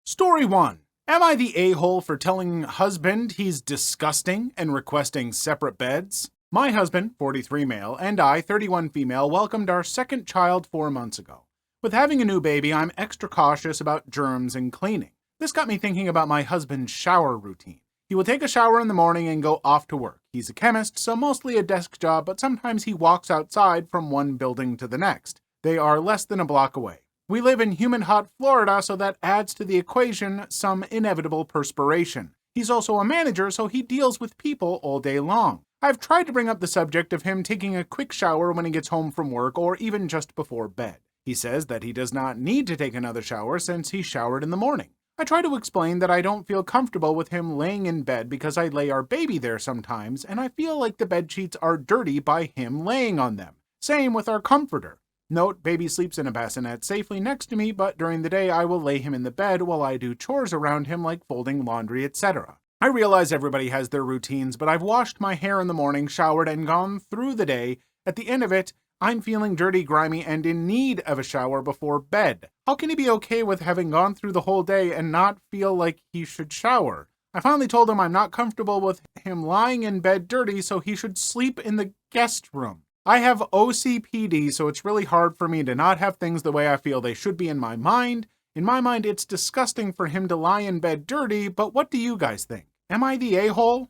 Story 1. Am I the a-hole for telling husband he's disgusting and requesting separate beds? My husband, 43 male, and I, 31 female, welcomed our second child 4 months ago. With having a new baby, I'm extra cautious about germs and cleaning. This got me thinking about my husband's shower routine. He will take a shower in the morning and go off to work. He's a chemist, so mostly a desk job, but sometimes he walks outside from one building to the next. They are less than a block away. We live in humid hot Florida, so that adds to the equation some inevitable perspiration. He's also a manager, so he deals with people all day long. I've tried to bring up the subject of him taking a quick shower when he gets home from work or even just before bed. He says that he does not need to take another shower since he showered in the morning. I try to explain that I don't feel comfortable with him laying in bed because I lay our baby there sometimes, and I feel like the bed sheets are dirty by him laying on them. Same with our comforter. Note, baby sleeps in a bassinet safely next to me, but during the day I will lay him in the bed while I do chores around him like folding laundry, etc. I realize everybody has their routines, but I've washed my hair in the morning, showered, and gone through the day. At the end of it, I'm feeling dirty, grimy, and in need of a shower before bed. How can he be okay with having gone through the whole day and not feel like he should shower? I finally told him I'm not comfortable with him lying in bed dirty, so he should sleep in the guest room. I have OCPD, so it's really hard for me to not have things the way I feel they should be in my mind. In my mind, it's disgusting for him to lie in bed dirty, but what do you guys think? Am I the a-hole?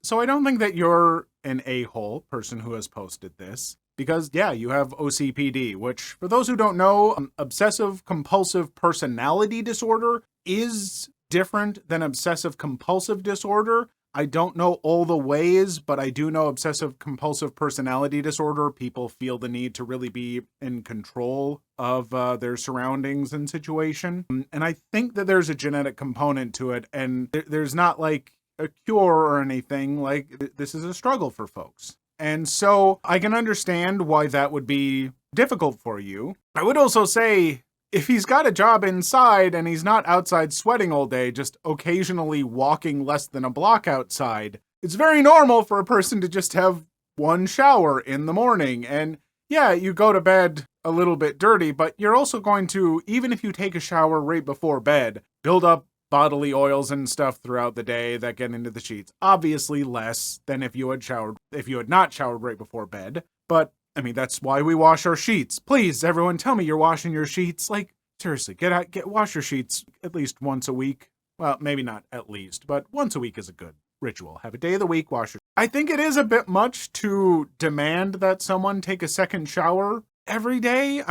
So I don't think that you're an a-hole, person who has posted this, because yeah, you have OCPD, which for those who don't know, obsessive compulsive personality disorder is different than obsessive compulsive disorder. I don't know all the ways, but I do know obsessive compulsive personality disorder. People feel the need to really be in control of their surroundings and situation. And I think that there's a genetic component to it, and there's not like a cure or anything. Like, this is a struggle for folks. And so I can understand why that would be difficult for you. I would also say, if he's got a job inside and he's not outside sweating all day, just occasionally walking less than a block outside, it's very normal for a person to just have one shower in the morning. And yeah, you go to bed a little bit dirty, but you're also going to, even if you take a shower right before bed, build up bodily oils and stuff throughout the day that get into the sheets. Obviously less than if you had not showered right before bed, but I mean, that's why we wash our sheets. Please, everyone, tell me you're washing your sheets. Like, seriously, wash your sheets at least once a week. Well, maybe not at least, but once a week is a good ritual. Have a day of the week, wash your... I think it is a bit much to demand that someone take a second shower every day.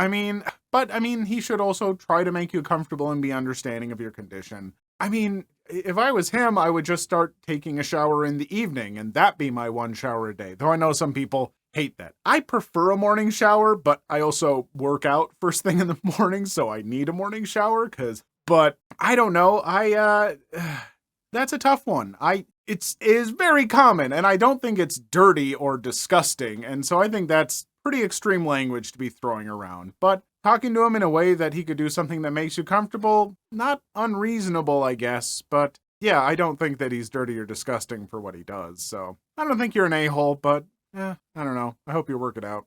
But he should also try to make you comfortable and be understanding of your condition. I mean, if I was him, I would just start taking a shower in the evening and that be my one shower a day. Though I know some people hate that. I prefer a morning shower, but I also work out first thing in the morning, so I need a morning shower but I don't know. That's a tough one. It is very common, and I don't think it's dirty or disgusting, and so I think that's pretty extreme language to be throwing around. But talking to him in a way that he could do something that makes you comfortable, not unreasonable, I guess, but yeah, I don't think that he's dirty or disgusting for what he does, so I don't think you're an a-hole, but I don't know. I hope you work it out.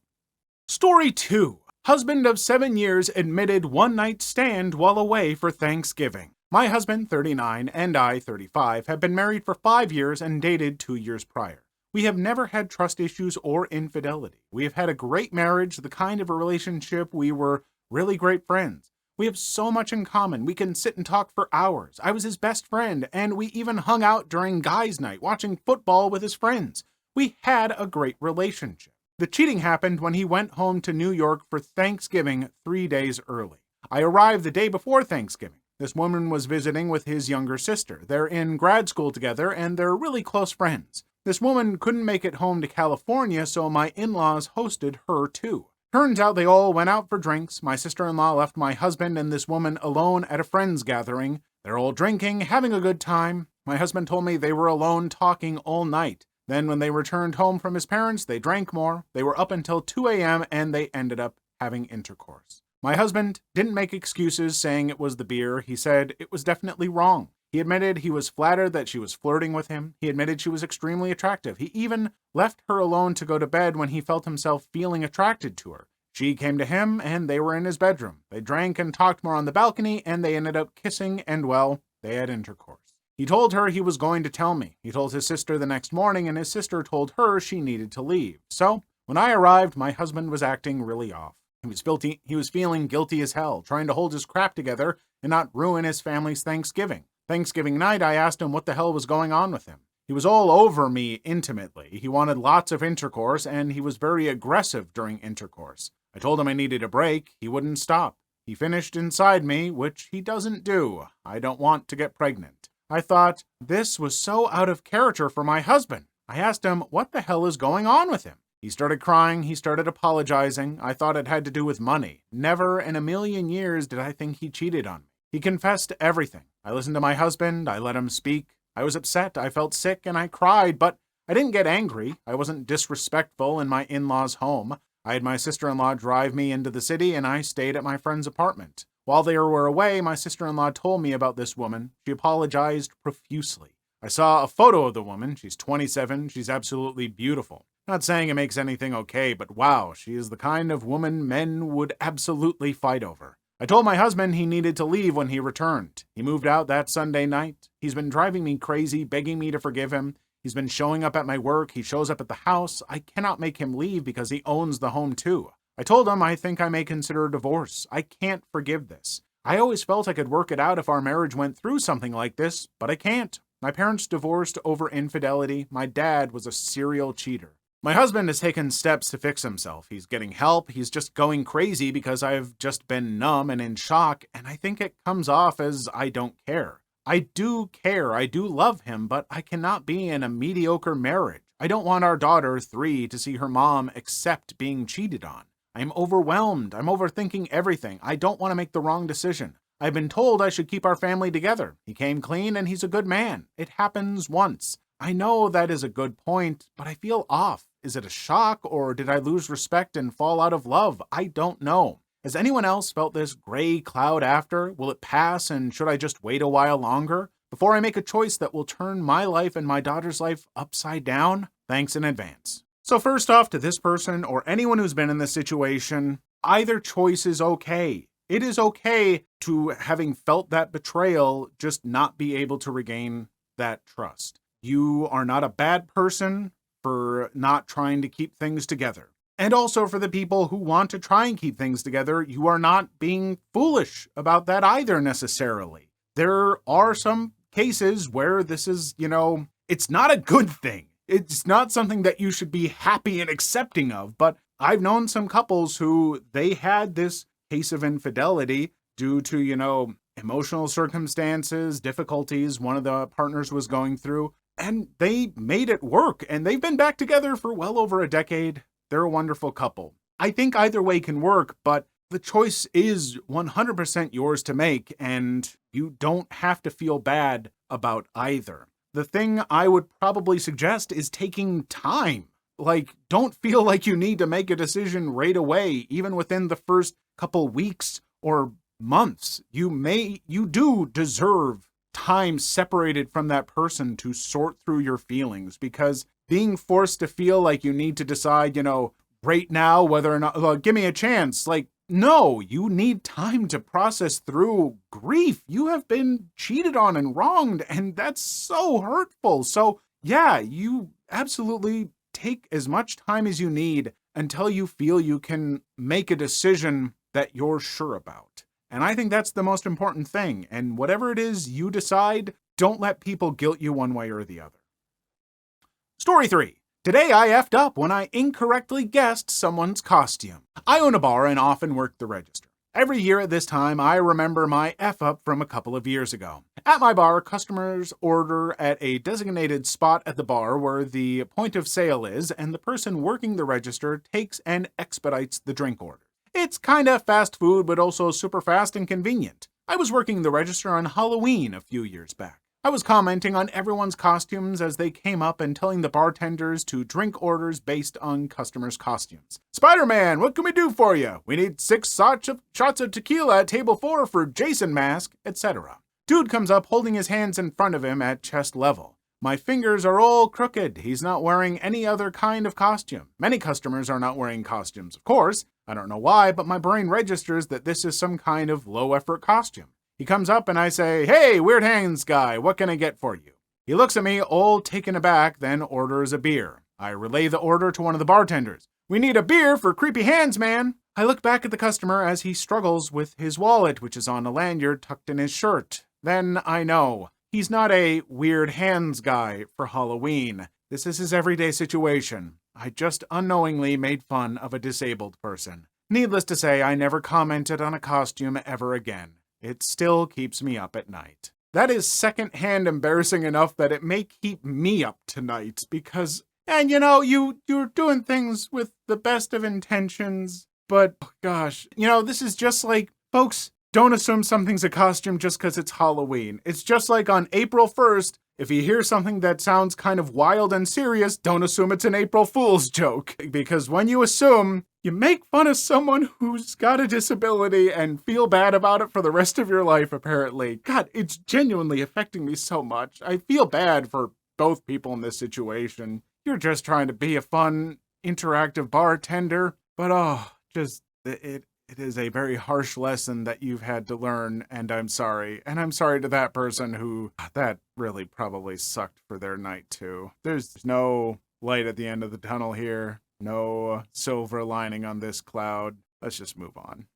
Story 2. Husband of 7 years admitted one-night stand while away for Thanksgiving. My husband, 39, and I, 35, have been married for 5 years and dated 2 years prior. We have never had trust issues or infidelity. We have had a great marriage, the kind of a relationship we were really great friends. We have so much in common. We can sit and talk for hours. I was his best friend, and we even hung out during guys' night watching football with his friends. We had a great relationship. The cheating happened when he went home to New York for Thanksgiving 3 days early. I arrived the day before Thanksgiving. This woman was visiting with his younger sister. They're in grad school together, and they're really close friends. This woman couldn't make it home to California, so my in-laws hosted her too. Turns out they all went out for drinks. My sister-in-law left my husband and this woman alone at a friend's gathering. They're all drinking, having a good time. My husband told me they were alone talking all night. Then when they returned home from his parents, they drank more. They were up until 2 a.m. and they ended up having intercourse. My husband didn't make excuses saying it was the beer. He said it was definitely wrong. He admitted he was flattered that she was flirting with him. He admitted she was extremely attractive. He even left her alone to go to bed when he felt himself feeling attracted to her. She came to him, and they were in his bedroom. They drank and talked more on the balcony, and they ended up kissing, and well, they had intercourse. He told her he was going to tell me. He told his sister the next morning, and his sister told her she needed to leave. So, when I arrived, my husband was acting really off. He was feeling guilty as hell, trying to hold his crap together and not ruin his family's Thanksgiving. Thanksgiving night, I asked him what the hell was going on with him. He was all over me intimately. He wanted lots of intercourse, and he was very aggressive during intercourse. I told him I needed a break. He wouldn't stop. He finished inside me, which he doesn't do. I don't want to get pregnant. I thought, this was so out of character for my husband. I asked him, what the hell is going on with him? He started crying. He started apologizing. I thought it had to do with money. Never in a million years did I think he cheated on me. He confessed everything. I listened to my husband. I let him speak. I was upset. I felt sick, and I cried, but I didn't get angry. I wasn't disrespectful in my in-laws' home. I had my sister-in-law drive me into the city, and I stayed at my friend's apartment. While they were away, my sister-in-law told me about this woman. She apologized profusely. I saw a photo of the woman. She's 27. She's absolutely beautiful. Not saying it makes anything okay, but wow, she is the kind of woman men would absolutely fight over. I told my husband he needed to leave when he returned. He moved out that Sunday night. He's been driving me crazy, begging me to forgive him. He's been showing up at my work. He shows up at the house. I cannot make him leave because he owns the home too. I told him I think I may consider a divorce. I can't forgive this. I always felt I could work it out if our marriage went through something like this, but I can't. My parents divorced over infidelity. My dad was a serial cheater. My husband has taken steps to fix himself. He's getting help. He's just going crazy because I've just been numb and in shock, and I think it comes off as I don't care. I do care. I do love him, but I cannot be in a mediocre marriage. I don't want our daughter, 3, to see her mom accept being cheated on. I'm overwhelmed. I'm overthinking everything. I don't want to make the wrong decision. I've been told I should keep our family together. He came clean and he's a good man. It happens once. I know that is a good point, but I feel off. Is it a shock, or did I lose respect and fall out of love? I don't know. Has anyone else felt this gray cloud after? Will it pass, and should I just wait a while longer before I make a choice that will turn my life and my daughter's life upside down? Thanks in advance. So first off, to this person or anyone who's been in this situation, either choice is okay. It is okay to, having felt that betrayal, just not be able to regain that trust. You are not a bad person for not trying to keep things together. And also for the people who want to try and keep things together, you are not being foolish about that either necessarily. There are some cases where this is, it's not a good thing. It's not something that you should be happy and accepting of, but I've known some couples who they had this case of infidelity due to, emotional circumstances, difficulties one of the partners was going through, and they made it work, and they've been back together for well over a decade. They're a wonderful couple. I think either way can work, but the choice is 100% yours to make, and you don't have to feel bad about either. The thing I would probably suggest is taking time. Don't feel like you need to make a decision right away, even within the first couple weeks or months. You do deserve time separated from that person to sort through your feelings, because being forced to feel like you need to decide, right now whether or not, give me a chance. No, you need time to process through grief. You have been cheated on and wronged, and that's so hurtful. So yeah, you absolutely take as much time as you need until you feel you can make a decision that you're sure about. And I think that's the most important thing. And whatever it is you decide, don't let people guilt you one way or the other. Story 3. Today I effed up when I incorrectly guessed someone's costume. I own a bar and often work the register. Every year at this time, I remember my F-up from a couple of years ago. At my bar, customers order at a designated spot at the bar where the point of sale is, and the person working the register takes and expedites the drink order. It's kinda fast food, but also super fast and convenient. I was working the register on Halloween a few years back. I was commenting on everyone's costumes as they came up and telling the bartenders to drink orders based on customers' costumes. Spider-Man, what can we do for you? We need 6 shots of tequila at table 4 for Jason mask, etc. Dude comes up holding his hands in front of him at chest level. My fingers are all crooked. He's not wearing any other kind of costume. Many customers are not wearing costumes, of course. I don't know why, but my brain registers that this is some kind of low-effort costume. He comes up and I say, "Hey, Weird Hands guy, what can I get for you?" He looks at me, all taken aback, then orders a beer. I relay the order to one of the bartenders. "We need a beer for Creepy Hands, man." I look back at the customer as he struggles with his wallet, which is on a lanyard tucked in his shirt. Then I know. He's not a Weird Hands guy for Halloween. This is his everyday situation. I just unknowingly made fun of a disabled person. Needless to say, I never commented on a costume ever again. It still keeps me up at night. That is secondhand embarrassing enough that it may keep me up tonight because, and you're doing things with the best of intentions, but gosh, this is just like, folks, don't assume something's a costume just because it's Halloween. It's just like on April 1st, if you hear something that sounds kind of wild and serious, don't assume it's an April Fool's joke. Because when you assume, you make fun of someone who's got a disability and feel bad about it for the rest of your life, apparently. God, it's genuinely affecting me so much. I feel bad for both people in this situation. You're just trying to be a fun, interactive bartender. But it is a very harsh lesson that you've had to learn, and I'm sorry. And I'm sorry to that person who, that really probably sucked for their night too. There's no light at the end of the tunnel here. No silver lining on this cloud. Let's just move on.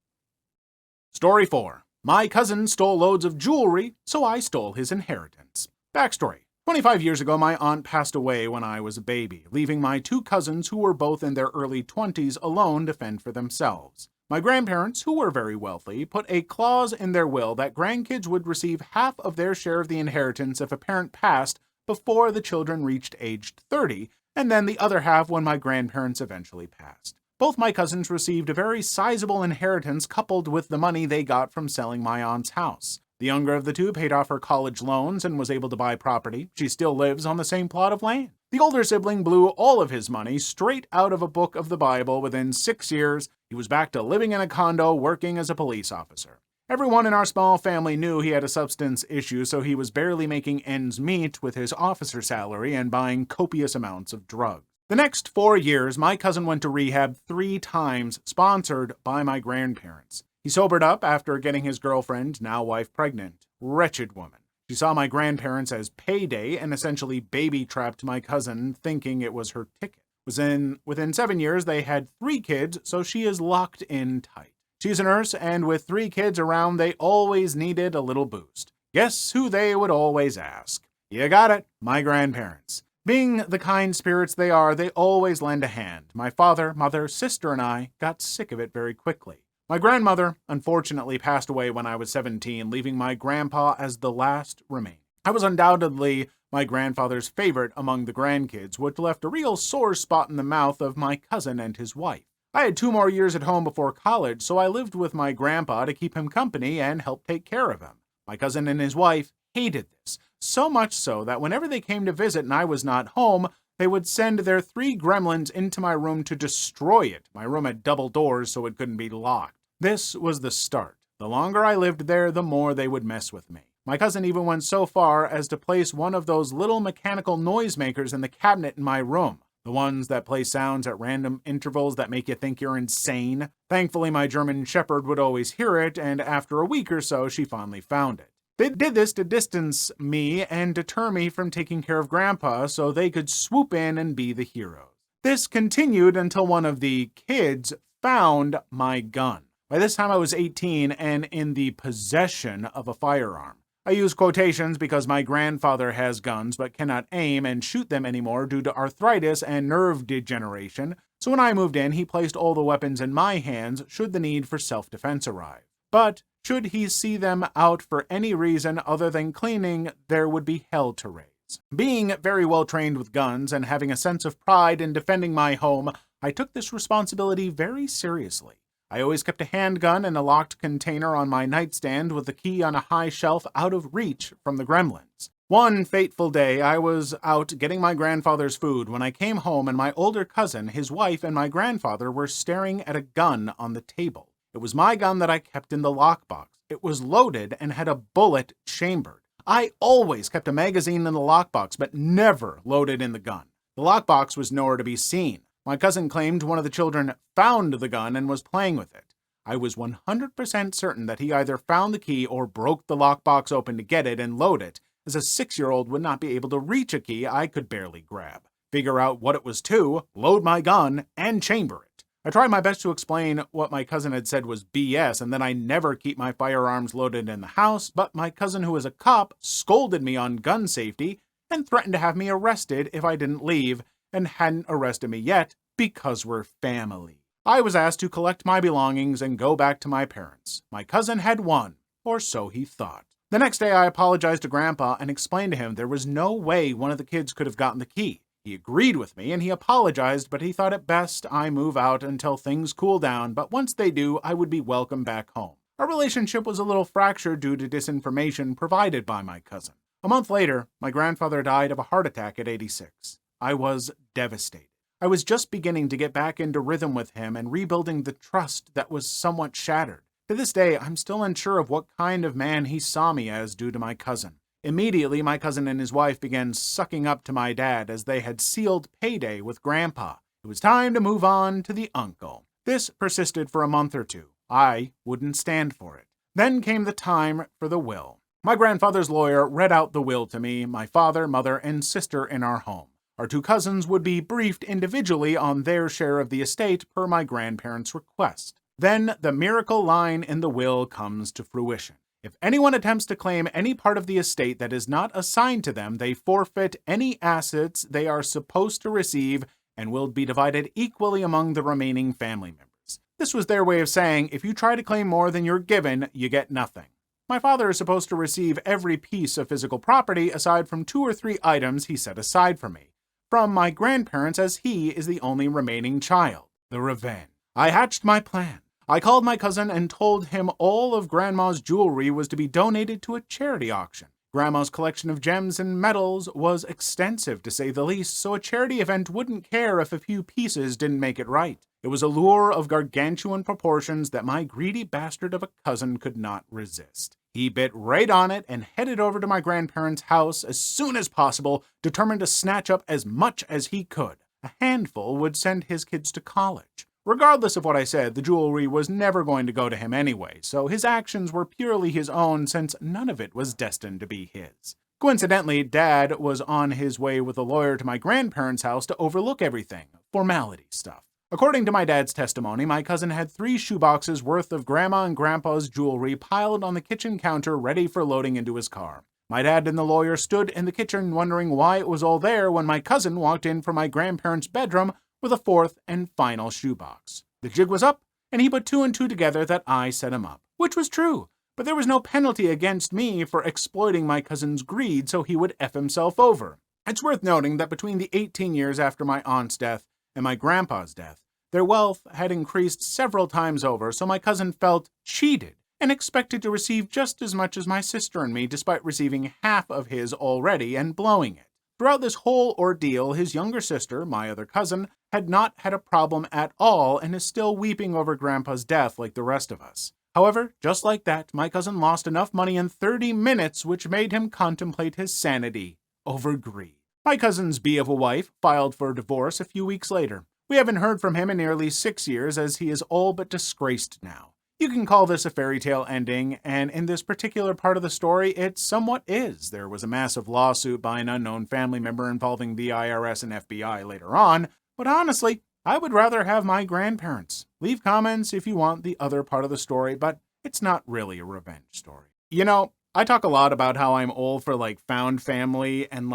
Story 4. My cousin stole loads of jewelry, so I stole his inheritance. Backstory. 25 years ago, my aunt passed away when I was a baby, leaving my 2 cousins who were both in their early 20s alone to fend for themselves. My grandparents, who were very wealthy, put a clause in their will that grandkids would receive half of their share of the inheritance if a parent passed before the children reached age 30, and then the other half when my grandparents eventually passed. Both my cousins received a very sizable inheritance coupled with the money they got from selling my aunt's house. The younger of the 2 paid off her college loans and was able to buy property. She still lives on the same plot of land. The older sibling blew all of his money straight out of a book of the Bible. Within 6 years, he was back to living in a condo working as a police officer. Everyone in our small family knew he had a substance issue, so he was barely making ends meet with his officer salary and buying copious amounts of drugs. The next 4 years, my cousin went to rehab 3 times, sponsored by my grandparents. He sobered up after getting his girlfriend, now wife, pregnant. Wretched woman. She saw my grandparents as payday and essentially baby-trapped my cousin, thinking it was her ticket. Within 7 years, they had 3 kids, so she is locked in tight. She's a nurse, and with 3 kids around, they always needed a little boost. Guess who they would always ask? You got it, my grandparents. Being the kind spirits they are, they always lend a hand. My father, mother, sister, and I got sick of it very quickly. My grandmother, unfortunately, passed away when I was 17, leaving my grandpa as the last remaining. I was undoubtedly my grandfather's favorite among the grandkids, which left a real sore spot in the mouth of my cousin and his wife. I had 2 more years at home before college, so I lived with my grandpa to keep him company and help take care of him. My cousin and his wife hated this, so much so that whenever they came to visit and I was not home, they would send their 3 gremlins into my room to destroy it. My room had double doors, so it couldn't be locked. This was the start. The longer I lived there, the more they would mess with me. My cousin even went so far as to place one of those little mechanical noisemakers in the cabinet in my room. The ones that play sounds at random intervals that make you think you're insane. Thankfully, my German Shepherd would always hear it, and after a week or so, she finally found it. They did this to distance me and deter me from taking care of Grandpa so they could swoop in and be the heroes. This continued until one of the kids found my gun. By this time I was 18 and in the possession of a firearm. I use quotations because my grandfather has guns but cannot aim and shoot them anymore due to arthritis and nerve degeneration, so when I moved in, he placed all the weapons in my hands should the need for self-defense arrive. But should he see them out for any reason other than cleaning, there would be hell to raise. Being very well trained with guns and having a sense of pride in defending my home, I took this responsibility very seriously. I always kept a handgun in a locked container on my nightstand with the key on a high shelf out of reach from the gremlins. One fateful day, I was out getting my grandfather's food when I came home and my older cousin, his wife, and my grandfather were staring at a gun on the table. It was my gun that I kept in the lockbox. It was loaded and had a bullet chambered. I always kept a magazine in the lockbox, but never loaded in the gun. The lockbox was nowhere to be seen. My cousin claimed one of the children found the gun and was playing with it. I was 100% certain that he either found the key or broke the lockbox open to get it and load it, as a 6-year-old would not be able to reach a key I could barely grab, figure out what it was to, load my gun, and chamber it. I tried my best to explain what my cousin had said was BS and that I never keep my firearms loaded in the house, but my cousin, who is a cop, scolded me on gun safety and threatened to have me arrested if I didn't leave, and hadn't arrested me yet because we're family. I was asked to collect my belongings and go back to my parents. My cousin had won, or so he thought. The next day I apologized to Grandpa and explained to him there was no way one of the kids could have gotten the key. He agreed with me and he apologized, but he thought it best I move out until things cool down, but once they do, I would be welcome back home. Our relationship was a little fractured due to disinformation provided by my cousin. A month later, my grandfather died of a heart attack at 86. I was devastated. I was just beginning to get back into rhythm with him and rebuilding the trust that was somewhat shattered. To this day, I'm still unsure of what kind of man he saw me as due to my cousin. Immediately, my cousin and his wife began sucking up to my dad as they had sealed payday with Grandpa. It was time to move on to the uncle. This persisted for a month or two. I wouldn't stand for it. Then came the time for the will. My grandfather's lawyer read out the will to me, my father, mother, and sister in our home. Our 2 cousins would be briefed individually on their share of the estate per my grandparents' request. Then the miracle line in the will comes to fruition. If anyone attempts to claim any part of the estate that is not assigned to them, they forfeit any assets they are supposed to receive and will be divided equally among the remaining family members. This was their way of saying, if you try to claim more than you're given, you get nothing. My father is supposed to receive every piece of physical property aside from 2 or 3 items he set aside for me, from my grandparents, as he is the only remaining child. The revenge. I hatched my plan. I called my cousin and told him all of Grandma's jewelry was to be donated to a charity auction. Grandma's collection of gems and medals was extensive, to say the least, so a charity event wouldn't care if a few pieces didn't make it right. It was a lure of gargantuan proportions that my greedy bastard of a cousin could not resist. He bit right on it and headed over to my grandparents' house as soon as possible, determined to snatch up as much as he could. A handful would send his kids to college. Regardless of what I said, the jewelry was never going to go to him anyway, so his actions were purely his own since none of it was destined to be his. Coincidentally, Dad was on his way with a lawyer to my grandparents' house to overlook everything, formality stuff. According to my dad's testimony, my cousin had 3 shoeboxes worth of Grandma and Grandpa's jewelry piled on the kitchen counter ready for loading into his car. My dad and the lawyer stood in the kitchen wondering why it was all there when my cousin walked in from my grandparents' bedroom with a 4th and final shoebox. The jig was up, and he put 2 and 2 together that I set him up, which was true, but there was no penalty against me for exploiting my cousin's greed so he would F himself over. It's worth noting that between the 18 years after my aunt's death and my grandpa's death, their wealth had increased several times over, so my cousin felt cheated and expected to receive just as much as my sister and me, despite receiving half of his already and blowing it. Throughout this whole ordeal, his younger sister, my other cousin, had not had a problem at all and is still weeping over Grandpa's death like the rest of us. However, just like that, my cousin lost enough money in 30 minutes which made him contemplate his sanity over greed. My cousin's bee of a wife filed for divorce a few weeks later. We haven't heard from him in nearly 6 years, as he is all but disgraced now. You can call this a fairy tale ending, and in this particular part of the story, it somewhat is. There was a massive lawsuit by an unknown family member involving the IRS and FBI later on, but honestly, I would rather have my grandparents. Leave comments if you want the other part of the story, but it's not really a revenge story. You know, I talk a lot about how I'm old for found family and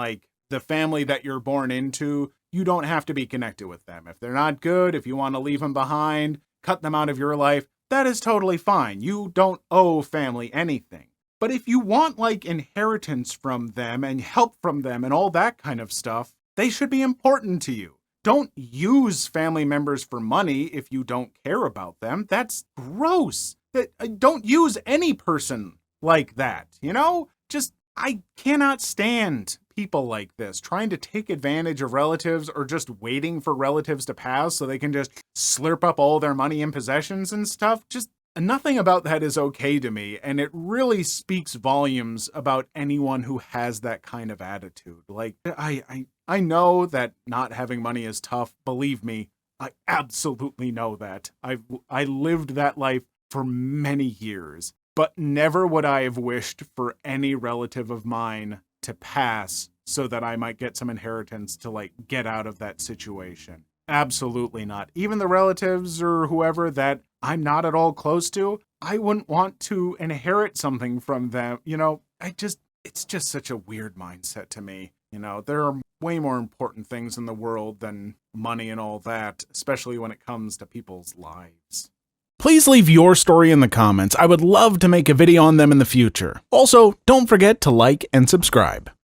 the family that you're born into. You don't have to be connected with them. If they're not good, if you want to leave them behind, cut them out of your life, that is totally fine. You don't owe family anything. But if you want inheritance from them and help from them and all that kind of stuff, they should be important to you. Don't use family members for money if you don't care about them. That's gross. Don't use any person like that, I cannot stand people like this trying to take advantage of relatives or just waiting for relatives to pass so they can just slurp up all their money and possessions and stuff. Just nothing about that is okay to me, and it really speaks volumes about anyone who has that kind of attitude. I know that not having money is tough, believe me, I absolutely know that. I lived that life for many years, but never would I have wished for any relative of mine to pass so that I might get some inheritance to like get out of that situation. Absolutely not. Even the relatives or whoever that I'm not at all close to, I wouldn't want to inherit something from them. It's just such a weird mindset to me. There are way more important things in the world than money and all that, especially when it comes to people's lives. Please leave your story in the comments. I would love to make a video on them in the future. Also, don't forget to like and subscribe.